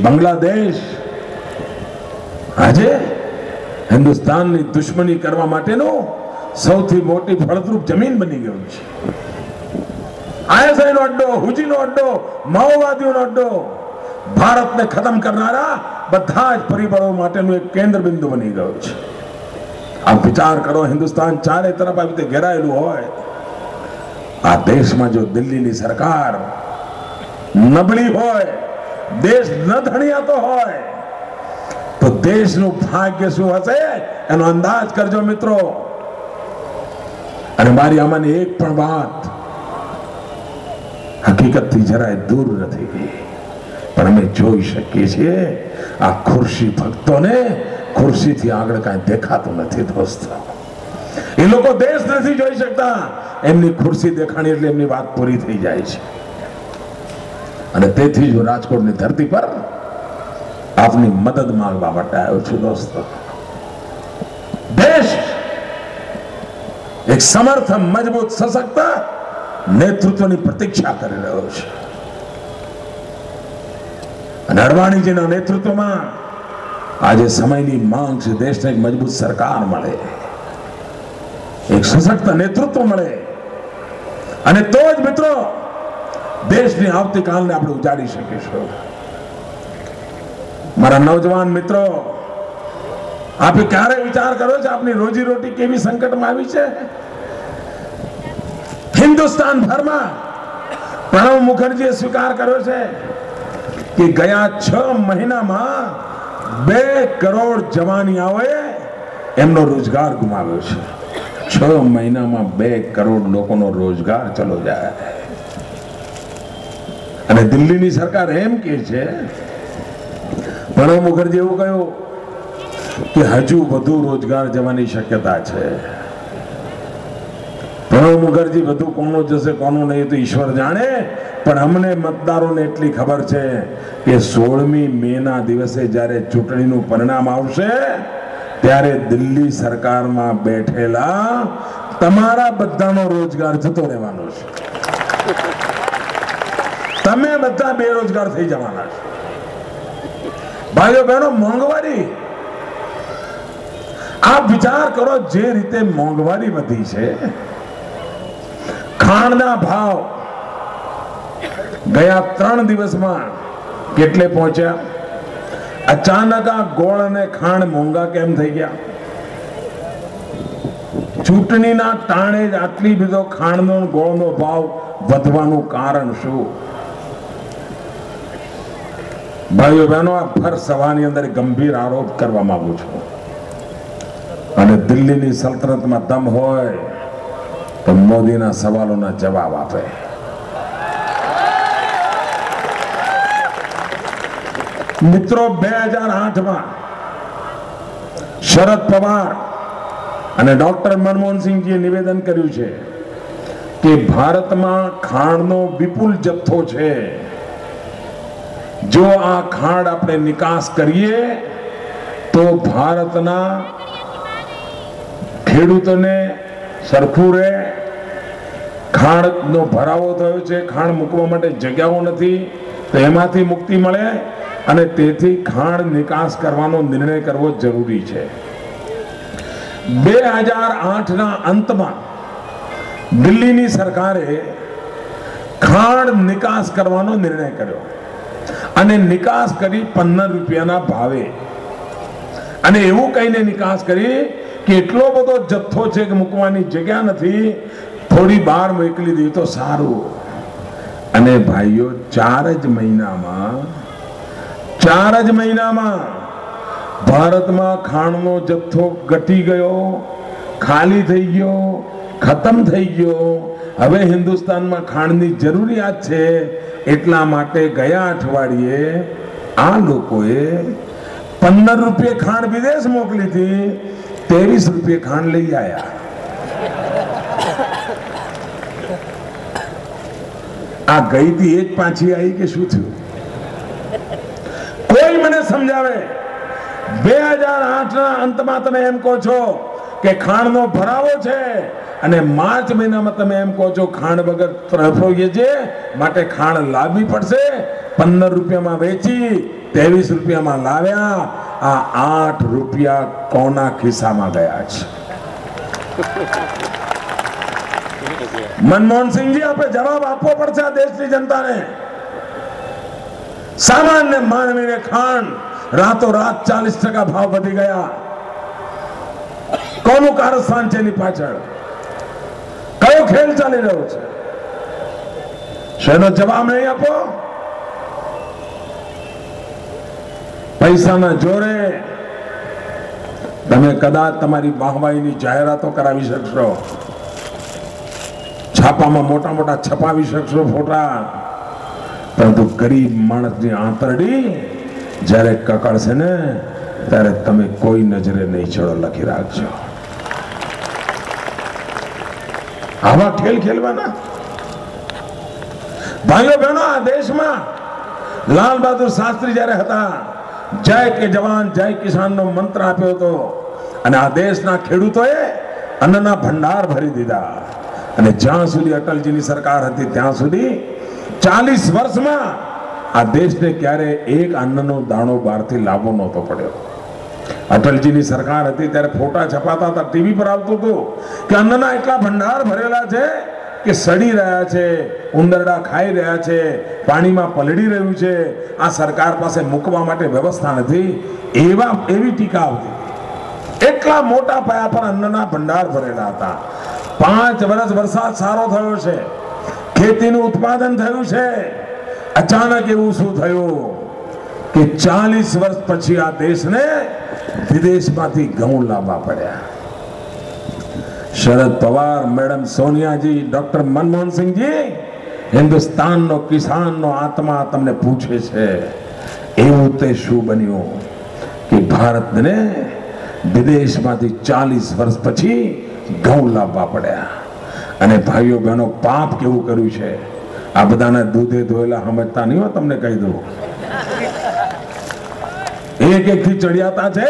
બાંગ્લાદેશ આજે હિન્દુસ્તાનની દુશ્મની કરવા માટેનો સૌથી મોટી ફળદ્રુપ જમીન બની ગયું છે. આઈએસઆઈ નો અડ્ડો, હુજી નો અડ્ડો, માઓવાદીઓનો અડ્ડો, ભારતને ખતમ કરનારા બધા જ પરિબળો માટેનું એક કેન્દ્ર બિંદુ બની ગયું છે. આપ વિચાર કરો, હિન્દુસ્તાન ચારે તરફ આવી રીતે ઘેરાયેલું હોય, આ દેશમાં જો દિલ્હીની સરકાર નબળી હોય, દેશ ન ધણિયાતો હોય, તો દેશનું ભાગ્ય શું હશે એનો અંદાજ કરજો મિત્રો. અને મારી આમાંની એક પણ વાત હકીકતથી જરાય દૂર નથી, પણ અમે જોઈ શકીએ છીએ આ ખુરશી ભક્તોને ખુરશીથી આગળ કાંઈ દેખાતું નથી દોસ્તો. એ લોકો દેશ નથી જોઈ શકતા, એમની ખુરશી દેખાણી એટલે એમની વાત પૂરી થઈ જાય છે. અને તેથી જ હું રાજકોટની ધરતી પર આપની મદદ માંગવા માટે આવ્યો છું દોસ્તો. દેશ એક સમર્થ, મજબૂત, સશક્ત નેતૃત્વની પ્રતીક્ષા કરી રહ્યો છે. અને અડવાણીજીના નેતૃત્વમાં આજે સમયની માંગ છે. દેશને એક મજબૂત સરકાર મળે, એક સશક્ત નેતૃત્વ મળે, અને તો જ મિત્રો દેશની આવતીકાલને આપણે ઉજાડી શકીશું. મારા નવજવાન મિત્રો, આપે ક્યારે વિચાર કર્યો છે આપની રોજી રોટી કેવી સંકટમાં આવી છે? હિન્દુસ્તાન ભરમાં પ્રણવ મુખર્જીએ સ્વીકાર કર્યો છે કે ગયા 6 મહિનામાં 2 કરોડ જવાનીઓએ એમનો રોજગાર ગુમાવ્યો છે. 6 મહિનામાં 2 કરોડ લોકોનો રોજગાર ચલો જાય. અને દિલ્હીની સરકાર એમ કહે છે, પ્રણવ મુખર્જી એવું કહ્યું કે હજુ વધુ રોજગાર જવાની શક્યતા છે. પ્રણવ મુખર્જી વધુ કોનો જશે કોનો નહીં તો ઈશ્વર જાણે, પણ અમને મતદારોને એટલી ખબર છે કે 16મી મેના દિવસે જ્યારે ચૂંટણીનું પરિણામ આવશે ત્યારે દિલ્હી સરકારમાં બેઠેલા તમારા બધાનો રોજગાર જતો રહેવાનો છે. તમે બધા બેરોજગાર થઈ જવાના છો. ભાઈઓ બહેનો, મોંઘવારી, આપ વિચાર કરો જે રીતે મોંઘવારી વધી છે. ખાંડના ભાવ ગયા 3 દિવસમાં કેટલે પહોંચ્યા? અચાનક આ ગોળ અને ખાંડ મોંઘા કેમ થઈ ગયા? ચૂંટણીના ટાણે જ આટલી બધો ખાંડનો ગોળનો ભાવ વધવાનું કારણ શું? ભાઈઓ બહેનો, આ ભર સભાની અંદર ગંભીર આરોપ કરવા માંગુ છું. અને દિલ્હીની સલ્તનતમાં દમ હોય તો મોદીના સવાલોના જવાબ આપે. મિત્રો, 2008માં શરદ પવાર અને ડોક્ટર મનમોહનસિંહજીએ નિવેદન કર્યું છે કે ભારતમાં ખાંડનો વિપુલ જથ્થો છે. જો આ ખાંડ આપણે નિકાસ કરીએ તો ભારતના ખેડૂતોને સરખું રહે. ખાંડનો ભરાવો થયો છે, ખાંડ મૂકવા માટે જગ્યાઓ નથી, તો એમાંથી મુક્તિ મળે, અને તેથી ખાંડ નિકાસ કરવાનો નિર્ણય કરવો જરૂરી છે. 2008ના અંતમાં દિલ્હીની સરકારે ખાંડ નિકાસ કરવાનો નિર્ણય કર્યો અને નિકાસ કરી 15 રૂપિયાના ભાવે. અને એવું કહીને નિકાસ કરી કે એટલો બધો જથ્થો છે કે મૂકવાની જગ્યા નથી, થોડી બહાર મોકલી દઈએ તો સારું. અને ભાઈઓ, 4 જ મહિનામાં ભારતમાં ખાંડનો જથ્થો ઘટી ગયો, ખાલી થઈ ગયો, ખતમ થઈ ગયો. હવે હિન્દુસ્તાનમાં ખાંડની જરૂરિયાત છે. એટલા માટે ગયા અઠવાડિયે આ લોકોએ 15 રૂપિયે ખાંડ વિદેશ મોકલી હતી, 23 રૂપિયે ખાંડ લઈ આયા. આ ગઈ હતી એ જ પાછી આવી કે શું થયું? કોઈ મને સમજાવે. 2008ના અંતમાં તમે એમ કહો છો કે ખાંડનો ભરાવો છે અને માર્ચ મહિનામાં તમે એમ કહો છો ખાંડ વગર તરફોઈએ છે, માટે ખાંડ લાવવી પડશે. 15 રૂપિયામાં વેચી 23 રૂપિયામાં લાવ્યા. આ 8 રૂપિયા કોના ખિસ્સામાં ગયા છે? મનમોહનસિંહજી, આપણે જવાબ આપવો પડશે આ દેશની જનતાને. સામાન્ય માનવીને ખાંડ રાતોરાત 40% ભાવ વધી ગયા. કોનું કારસ્તાન છે એની પાછળ? કયો ખેલ ચાલી રહ્યો છે? શેનો જવાબ નહીં આપો? પૈસાના જોરે તમે કદાચ તમારી વાહવાહીની જાહેરાતો કરાવી શકશો, છાપામાં મોટા મોટા છપાવી શકશો ફોટા, પરંતુ ગરીબ માણસની આંતરડી જ્યારે કકડશે ને ત્યારે તમે કોઈ નજરે નહીં ચડો, લખી રાખજો. આવા ખેલ ખેલવાના? ભાઈઓ બહેનો, આ દેશમાં લાલ બહાદુર શાસ્ત્રી જ્યારે હતા, જય કે જવાન જય કિસાનનો મંત્ર આપ્યો હતો, અને આ દેશના ખેડૂતોએ અન્નના ભંડાર ભરી દીધા. અને જ્યાં સુધી અટલજીની સરકાર હતી ત્યાં સુધી 40 વર્ષમાં આ દેશને ક્યારે એક અન્નનો દાણો બહારથી લાવવો નહોતો પડ્યો. અટલજીની સરકાર હતી ત્યારે ફોટા છપાતા હતા, ટીવી પર આવતું હતું કે અન્નના એટલા ભંડાર ભરેલા છે કે સડી રહ્યા છે, ઉંદરડા ખાઈ રહ્યા છે, પાણીમાં પલળી રહ્યું છે, આ સરકાર પાસે મૂકવા માટે વ્યવસ્થા નથી. એવી ટીકા આવતી. એટલા મોટા પાયા પર અન્નના ભંડાર ભરેલા હતા. 5 વર્ષ વરસાદ સારો થયો છે, ખેતીનું ઉત્પાદન થયું છે. અચાનક એવું શું થયું કે 40 વર્ષ પછી આ દેશને વિદેશમાંથી ઘઉં લાવવા પડ્યા. શરદ પવાર, મેડમ સોનિયાજી, ડોક્ટર મનમોહનસિંહજી, હિન્દુસ્તાનનો કિસાનનો આત્મા તમને પૂછે છે, એવું તે શું બન્યું કે ભારતને વિદેશમાંથી 40 વર્ષ પછી ઘઉં લાવવા પડ્યા? અને ભાઈઓ બહેનો, પાપ કેવું કર્યું છે આ બધાને દૂધે ધોયેલા સમજતા નહીં હો, તમને કહી દઉં. એક થી ચડિયાતા છે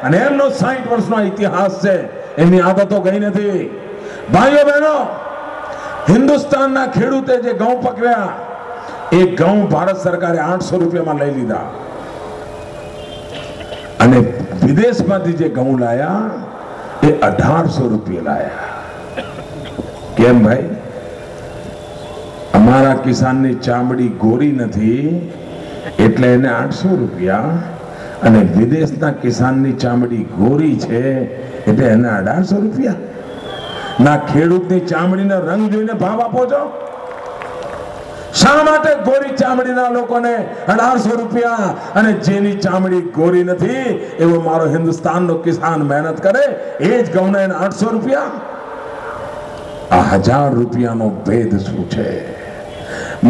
અને એમનો 60 વર્ષનો ઇતિહાસ છે, એમની આદતો ગઈ નથી. ભાઈઓ બહેનો, હિન્દુસ્તાનના ખેડૂતે જે ઘઉં પકવ્યા, એ ઘઉં ભારત સરકારે 800 રૂપિયામાં લઈ લીધા, અને વિદેશમાંથી જે ઘઉં લાયા એ 1800 રૂપિયા લાયા. કેમ ભાઈ? અમારા કિસાનની ચામડી ગોરી નથી એટલે એને 800 રૂપિયા, અને વિદેશના કિસાનની ચામડી ગોરી છે એટલે એને 1800 રૂપિયા. ના ખેડૂતની ચામડીનો રંગ જોઈને ભાવ આપો છો? શા માટે ગોરી ચામડીના લોકોને 1800 રૂપિયા, અને જેની ચામડી ગોરી નથી એવો મારો હિન્દુસ્તાનનો કિસાન મહેનત કરે એ જ ઘઉંને 800 રૂપિયા? આ 1000 રૂપિયાનો ભેદ શું છે?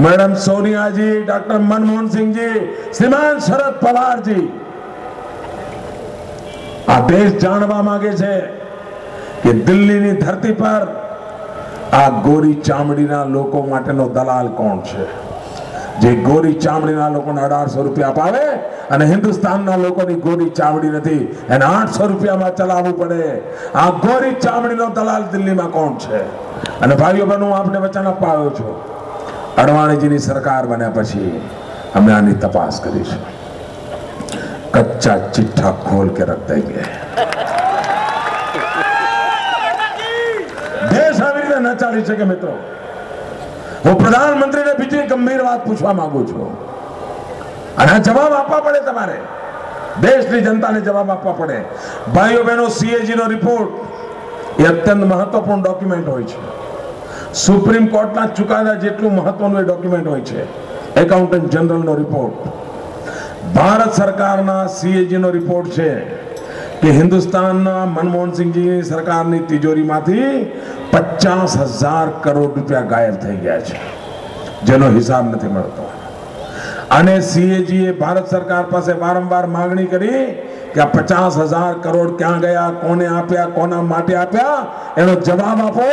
મેડમ સોનિયાજી, ડોક્ટર મનમોહનસિંહજી, શ્રીમાન શરદ પવારજી, આ દેશ જાણવા માંગે છે કે દિલ્હીની ધરતી પર આ ગોરી ચામડીના લોકો માટેનો દલાલ કોણ છે, જે ગોરી ચામડીના લોકોને 1800 રૂપિયા અપાવે અને હિન્દુસ્તાનના લોકોની ગોરી ચામડી નથી એને 800 રૂપિયામાં ચલાવવું પડે. આ ગોરી ચામડીનો દલાલ દિલ્હીમાં કોણ છે? અને ભાઈઓ બહેનો, હું આપને વચન અપાવ્યો છું, અડવાણીજીની સરકાર બન્યા પછી અમે આની તપાસ કરીશું. કચ્ચા ચિઠ્ઠા ખોલ કે રખ દેંગે. દેશ આવી રીતે ન ચાલી શકે મિત્રો. હું પ્રધાનમંત્રીને બીજી ગંભીર વાત પૂછવા માંગુ છું, અને જવાબ આપવા પડે. તમારે દેશની જનતાને જવાબ આપવા પડે. ભાઈઓ બહેનો, CAG નો રિપોર્ટ એ અત્યંત મહત્વપૂર્ણ ડોક્યુમેન્ટ હોય છે. સુપ્રીમ કોર્ટના ચુકાદા જેટલું મહત્વનું એ ડોક્યુમેન્ટ હોય છે. એકાઉન્ટન્ટ જનરલનો રિપોર્ટ, ભારત સરકારના CAG નો રિપોર્ટ છે કે હિન્દુસ્તાનના મનમોહનસિંહજીની સરકારની તિજોરીમાંથી 50,000 કરોડ રૂપિયા ગાયબ થઈ ગયા છે, જેનો હિસાબ નથી મળતો. અને CAG એ ભારત સરકાર પાસે વારંવાર માંગણી કરી કે આ 50,000 કરોડ ક્યાં ગયા, કોને આપ્યા, કોના માટે આપ્યા, એનો જવાબ આપો.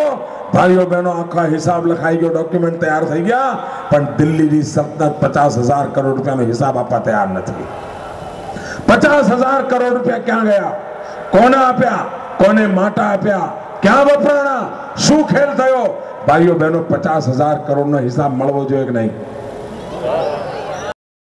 ભાઈઓ બહેનો, આખા હિસાબ લખાઈ ગયો, ડોક્યુમેન્ટ તૈયાર થઈ ગયા, પણ દિલ્હીની સલ્તનત 50,000 કરોડ રૂપિયાનો હિસાબ આપવા તૈયાર નથી. 50,000 કરોડ રૂપિયા ક્યાં ગયા, કોને આપ્યા, કોને માટે આપ્યા, ક્યાં વપરાણા, શું ખેલ થયો? ભાઈઓ બહેનો, 50,000 કરોડનો હિસાબ મળવો જોઈએ કે નહીં?